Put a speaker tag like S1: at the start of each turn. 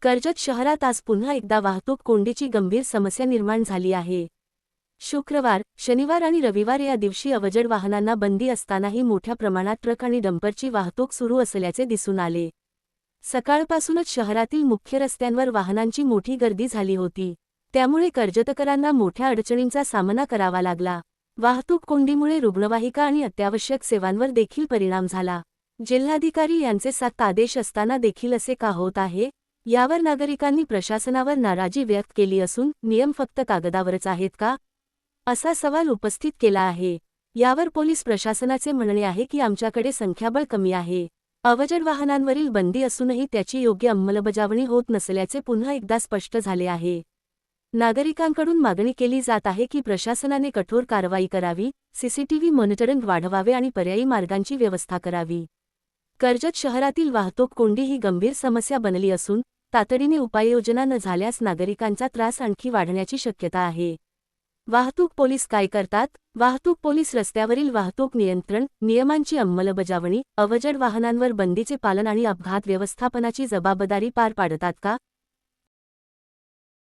S1: कर्जत शहरात आज पुन्हा एकदा वाहतूक कोंडीची गंभीर समस्या निर्माण झाली आहे। शुक्रवार, शनिवार आणि रविवार या दिवशी अवजड वाहनांना बंदी असतानाही मोठ्या प्रमाणात ट्रक आणि डंपरची वाहतूक सुरू असल्याचे दिसून आले। सकाळपासूनच शहरातील मुख्य रस्त्यांवर वाहनांची मोठी गर्दी झाली होती। त्यामुळे कर्जतकरांना मोठ्या अडचणींचा सामना करावा लागला। वाहतूक कोंडीमुळे रुग्णवाहिका आणि अत्यावश्यक सेवांवर देखील परिणाम झाला। जिल्हाधिकारी यांचे सक्त आदेश असताना देखील असे का होत आहे, यावर नागरिकांनी प्रशासनावर नाराजी व्यक्त केली असून नियम फक्त कागदावरच आहेत का, असा सवाल उपस्थित केला आहे। यावर पोलीस प्रशासनाचे म्हणणे आहे की आमच्याकडे संख्याबळ कमी आहे। अवजड वाहनांवरील बंदी असूनही त्याची योग्य अंमलबजावणी होत नसल्याचे पुन्हा एकदा स्पष्ट झाले आहे। नागरिकांकडून मागणी केली जात आहे की प्रशासनाने कठोर कारवाई करावी, सीसीटीव्ही मॉनिटरिंग वाढवावे आणि पर्यायी मार्गांची व्यवस्था करावी। कर्जत शहरातील वाहतूक कोंडी ही गंभीर समस्या बनली असून तातडीने उपाययोजना न झाल्यास नागरिकांचा त्रास आणखी वाढण्याची शक्यता आहे। वाहतूक पोलीस काय करतात? वाहतूक पोलीस रस्त्यावरील वाहतूक नियंत्रण, नियमांची अंमलबजावणी, अवजड वाहनांवर बंदीचे पालन आणि अपघात व्यवस्थापनाची जबाबदारी पार पाडतात का?